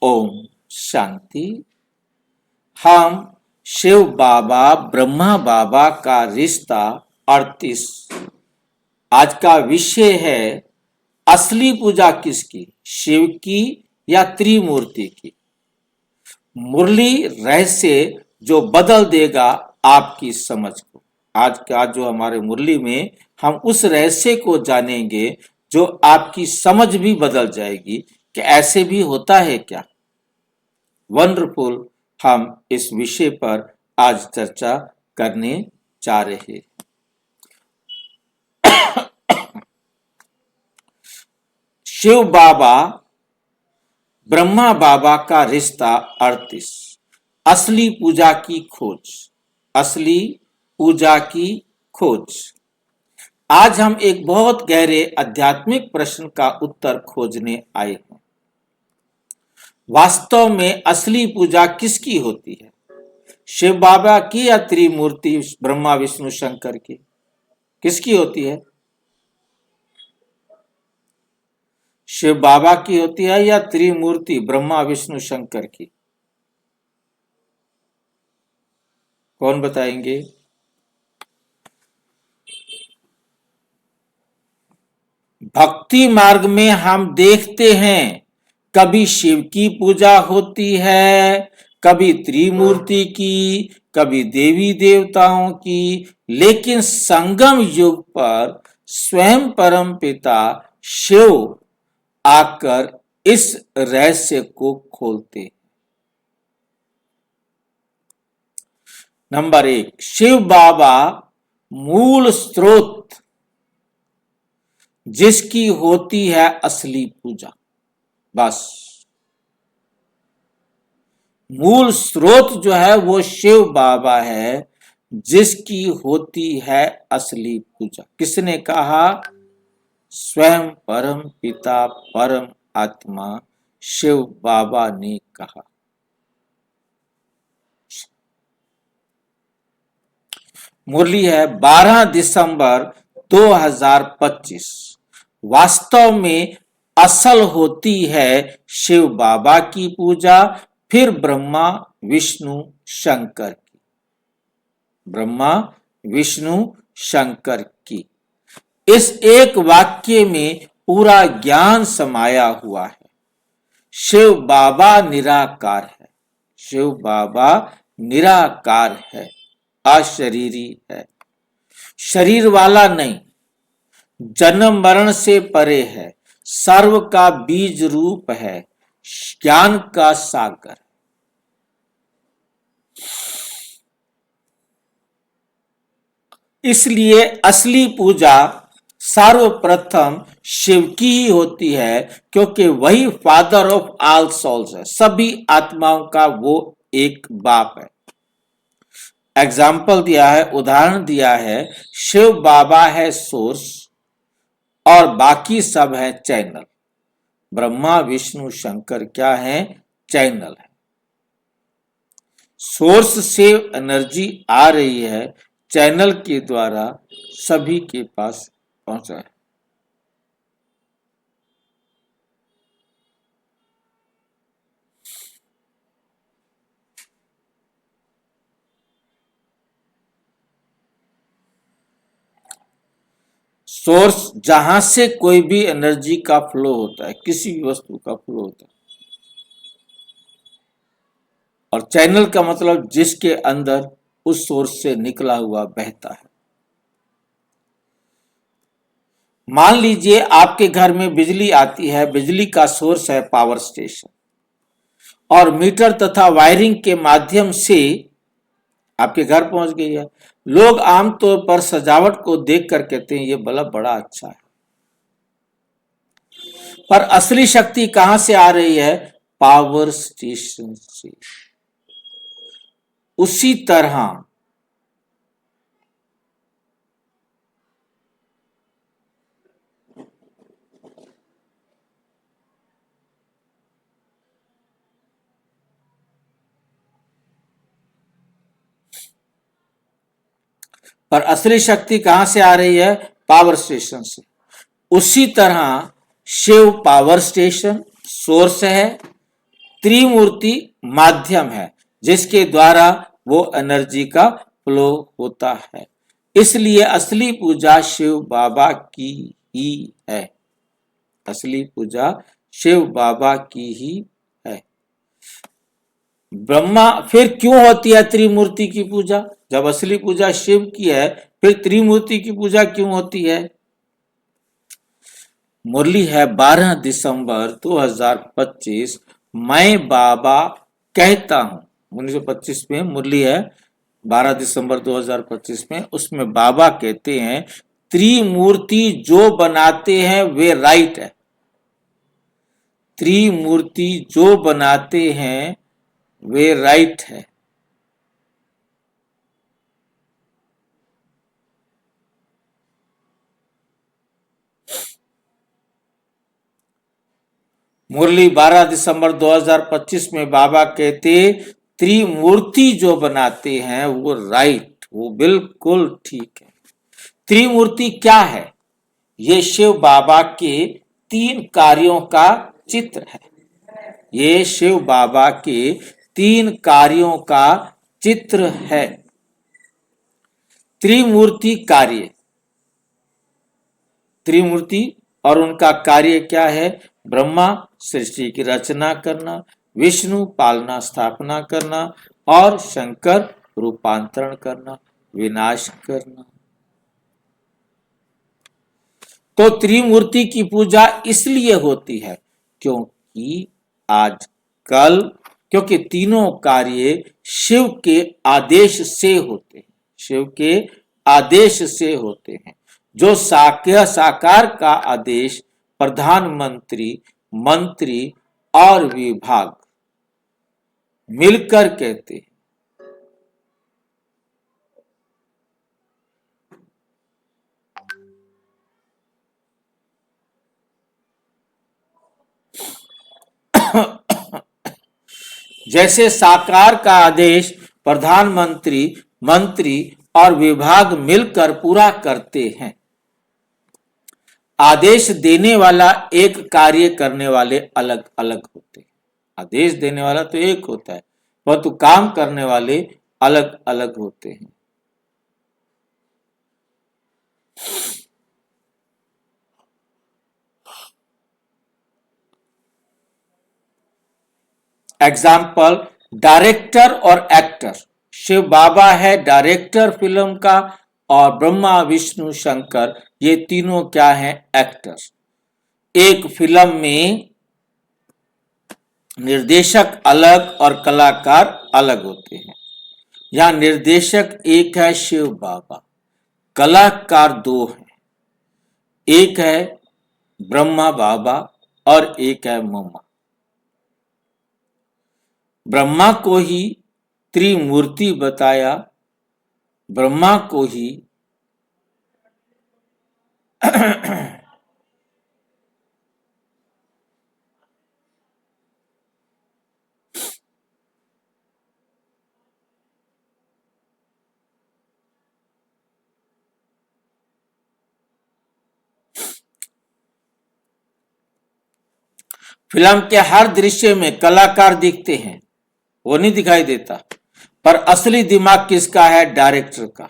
ओम शांति। हम शिव बाबा ब्रह्मा बाबा का रिश्ता 38। आज का विषय है असली पूजा किसकी, शिव की या त्रिमूर्ति की। मुरली रहस्य जो बदल देगा आपकी समझ को। आज का जो हमारे मुरली में हम उस रहस्य को जानेंगे जो आपकी समझ भी बदल जाएगी कि ऐसे भी होता है क्या। वंडरफुल। हम इस विषय पर आज चर्चा करने जा रहे हैं। शिव बाबा ब्रह्मा बाबा का रिश्ता 38। असली पूजा की खोज। असली पूजा की खोज। आज हम एक बहुत गहरे आध्यात्मिक प्रश्न का उत्तर खोजने आए हैं। वास्तव में असली पूजा किसकी होती है, शिव बाबा की या त्रिमूर्ति ब्रह्मा विष्णु शंकर की? किसकी होती है? शिव बाबा की होती है या त्रिमूर्ति ब्रह्मा विष्णु शंकर की? कौन बताएंगे? भक्ति मार्ग में हम देखते हैं कभी शिव की पूजा होती है, कभी त्रिमूर्ति की, कभी देवी देवताओं की, लेकिन संगम युग पर स्वयं परम पिता शिव आकर इस रहस्य को खोलते। नंबर 1, शिव बाबा मूल स्रोत जिसकी होती है असली पूजा। बस मूल स्रोत जो है वो शिव बाबा है जिसकी होती है असली पूजा। किसने कहा? स्वयं परम पिता परम आत्मा शिव बाबा ने कहा। मुरली है 12 दिसंबर 2025। वास्तव में असल होती है शिव बाबा की पूजा, फिर ब्रह्मा विष्णु शंकर की। ब्रह्मा विष्णु शंकर की। इस एक वाक्य में पूरा ज्ञान समाया हुआ है। शिव बाबा निराकार है। शिव बाबा निराकार है, अशरीरी है, शरीर वाला नहीं, जन्म मरण से परे है, सर्व का बीज रूप है, ज्ञान का सागर। इसलिए असली पूजा सर्वप्रथम शिव की ही होती है, क्योंकि वही फादर ऑफ ऑल सोल्स है। सभी आत्माओं का वो एक बाप है। एग्जाम्पल दिया है, उदाहरण दिया है, शिव बाबा है सोर्स और बाकी सब है चैनल। ब्रह्मा विष्णु शंकर क्या है? चैनल है। सोर्स से एनर्जी आ रही है, चैनल के द्वारा सभी के पास पहुंचा है। सोर्स जहां से कोई भी एनर्जी का फ्लो होता है, किसी भी वस्तु का फ्लो होता है, और चैनल का मतलब जिसके अंदर उस सोर्स से निकला हुआ बहता है। मान लीजिए आपके घर में बिजली आती है, बिजली का सोर्स है पावर स्टेशन, और मीटर तथा वायरिंग के माध्यम से आपके घर पहुंच गई है। लोग आमतौर पर सजावट को देखकर कहते हैं ये बल्ब बड़ा अच्छा है, पर असली शक्ति कहां से आ रही है? पावर स्टेशन से। उसी तरह पर असली शक्ति कहां से आ रही है? पावर स्टेशन से। उसी तरह शिव पावर स्टेशन सोर्स है, त्रिमूर्ति माध्यम है जिसके द्वारा वो एनर्जी का फ्लो होता है। इसलिए असली पूजा शिव बाबा की ही है। असली पूजा शिव बाबा की ही है। ब्रह्मा फिर क्यों होती है त्रिमूर्ति की पूजा? जब असली पूजा शिव की है फिर त्रिमूर्ति की पूजा क्यों होती है? मुरली है 12 दिसंबर 2025। मैं बाबा कहता हूं। 1925 में मुरली है 12 दिसंबर 2025 में। उसमें बाबा कहते हैं त्रिमूर्ति जो बनाते हैं वे राइट है। त्रिमूर्ति जो बनाते हैं वे राइट है। मुरली 12 दिसंबर 2025 में बाबा कहते त्रिमूर्ति जो बनाते हैं वो राइट, वो बिल्कुल ठीक है। त्रिमूर्ति क्या है? ये शिव बाबा के 3 कार्यों का चित्र है। ये शिव बाबा के 3 कार्यों का चित्र है। त्रिमूर्ति कार्य, त्रिमूर्ति और उनका कार्य क्या है? ब्रह्मा सृष्टि की रचना करना, विष्णु पालना स्थापना करना और शंकर रूपांतरण करना, विनाश करना। तो त्रिमूर्ति की पूजा इसलिए होती है क्योंकि आजकल, क्योंकि तीनों कार्य शिव के आदेश से होते हैं। शिव के आदेश से होते हैं। जो साकार का आदेश प्रधानमंत्री, मंत्री और विभाग मिलकर कहते हैं। जैसे साकार का आदेश प्रधानमंत्री, मंत्री और विभाग मिलकर पूरा करते हैं। आदेश देने वाला एक, कार्य करने वाले अलग अलग होते हैं। आदेश देने वाला तो एक होता है, परंतु काम करने वाले अलग अलग होते हैं। एग्जाम्पल, डायरेक्टर और एक्टर। शिव बाबा है डायरेक्टर फिल्म का और ब्रह्मा विष्णु शंकर ये तीनों क्या हैं? एक्टर। एक फिल्म में निर्देशक अलग और कलाकार अलग होते हैं। यहां निर्देशक एक है शिव बाबा, कलाकार 2 हैं। एक है ब्रह्मा बाबा और एक है मम्मा। ब्रह्मा को ही त्रिमूर्ति बताया, ब्रह्मा को ही फिल्म के हर दृश्य में कलाकार दिखते हैं, वो नहीं दिखाई देता, पर असली दिमाग किसका है? डायरेक्टर का।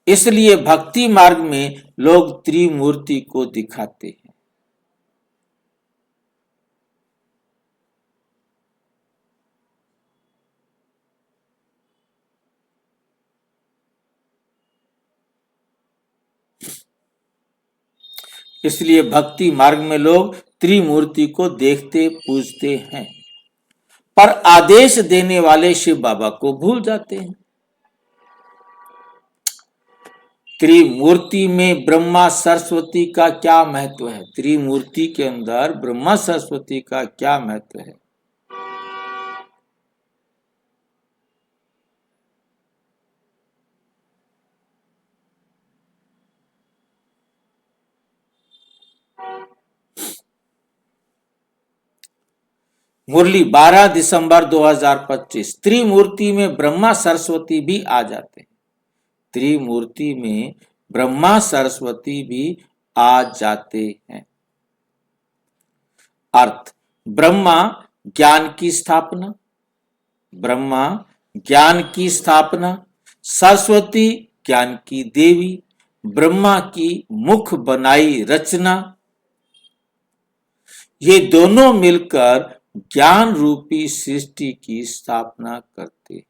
इसलिए भक्ति मार्ग में लोग त्रिमूर्ति को दिखाते हैं। इसलिए भक्ति मार्ग में लोग त्रिमूर्ति को देखते पूजते हैं, पर आदेश देने वाले शिव बाबा को भूल जाते हैं। त्रिमूर्ति में ब्रह्मा सरस्वती का क्या महत्व है? त्रिमूर्ति के अंदर ब्रह्मा सरस्वती का क्या महत्व है? मुरली 12 दिसंबर 2025। त्रिमूर्ति में ब्रह्मा सरस्वती भी आ जाते हैं। त्रिमूर्ति में ब्रह्मा सरस्वती भी आ जाते हैं। अर्थ, ब्रह्मा ज्ञान की स्थापना, ब्रह्मा ज्ञान की स्थापना, सरस्वती ज्ञान की देवी, ब्रह्मा की मुख बनाई रचना, ये दोनों मिलकर ज्ञान रूपी सृष्टि की स्थापना करते हैं।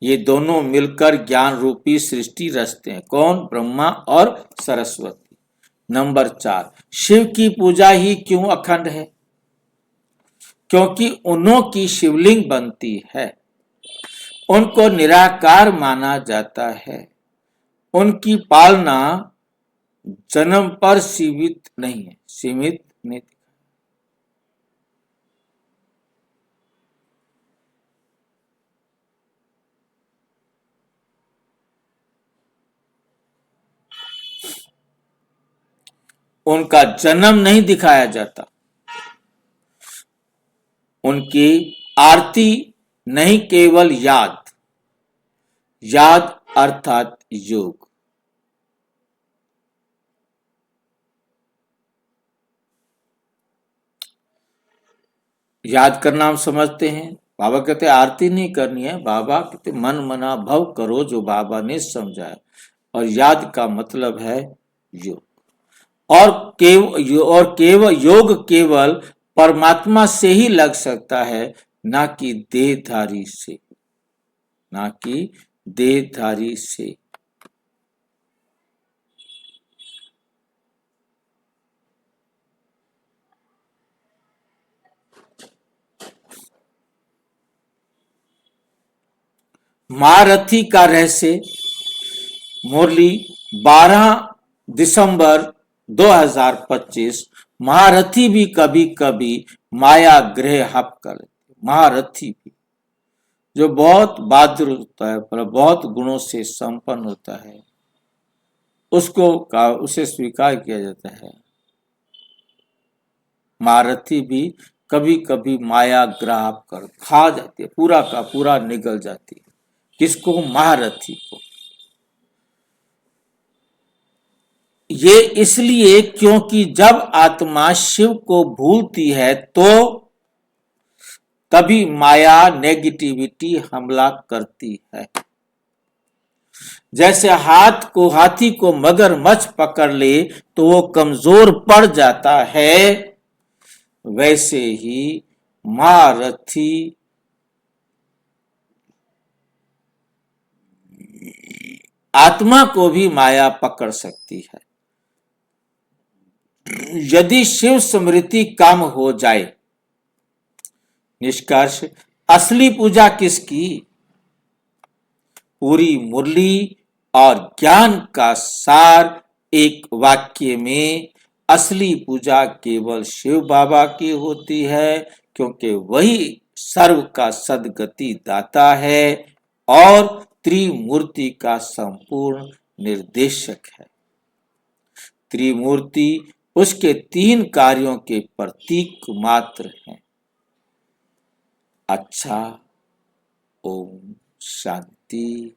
ये दोनों मिलकर ज्ञान रूपी सृष्टि रचते हैं। कौन? ब्रह्मा और सरस्वती। नंबर 4, शिव की पूजा ही क्यों अखंड है? क्योंकि उन्हों की शिवलिंग बनती है, उनको निराकार माना जाता है, उनकी पालना जन्म पर सीमित नहीं। उनका जन्म नहीं दिखाया जाता, उनकी आरती नहीं, केवल याद अर्थात योग। याद करना हम समझते हैं। बाबा कहते आरती नहीं करनी है, बाबा कहते मन मना भव करो जो बाबा ने समझाया। और याद का मतलब है योग। और केवल योग केवल परमात्मा से ही लग सकता है, ना कि देहधारी से, ना कि देहधारी से। महारथी का रहस्य। मुरली 12 दिसंबर 2025। महारथी भी कभी कभी माया ग्रह हप कर लेते। महारथी भी जो बहुत बहादुर होता है, पर बहुत गुणों से संपन्न होता है, उसे स्वीकार किया जाता है। महारथी भी कभी कभी माया ग्रह कर खा जाती है, पूरा का पूरा निगल जाती है। किसको? महारथी को। ये इसलिए क्योंकि जब आत्मा शिव को भूलती है तो तभी माया नेगेटिविटी हमला करती है। जैसे हाथी को मगरमच्छ पकड़ ले तो वो कमजोर पड़ जाता है, वैसे ही महारथी आत्मा को भी माया पकड़ सकती है। यदि शिव स्मृति कम हो जाए। निष्कर्ष, असली पूजा किसकी? पूरी मुरली और ज्ञान का सार एक वाक्य में, असली पूजा केवल शिव बाबा की होती है, क्योंकि वही सर्व का सदगति दाता है और त्रिमूर्ति का संपूर्ण निर्देशक है। त्रिमूर्ति उसके 3 कार्यों के प्रतीक मात्र हैं। अच्छा, ओम शांति।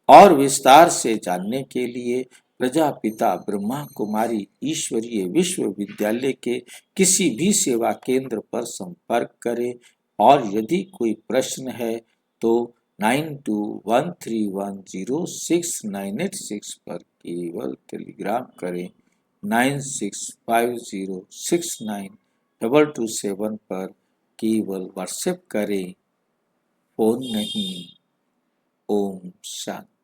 और विस्तार से जानने के लिए प्रजापिता ब्रह्मा कुमारी ईश्वरीय विश्वविद्यालय के किसी भी सेवा केंद्र पर संपर्क करें। और यदि कोई प्रश्न है तो 9213106986 पर केवल टेलीग्राम करें। 9650692227 पर केवल व्हाट्सएप करें, फोन नहीं। ओम शांति।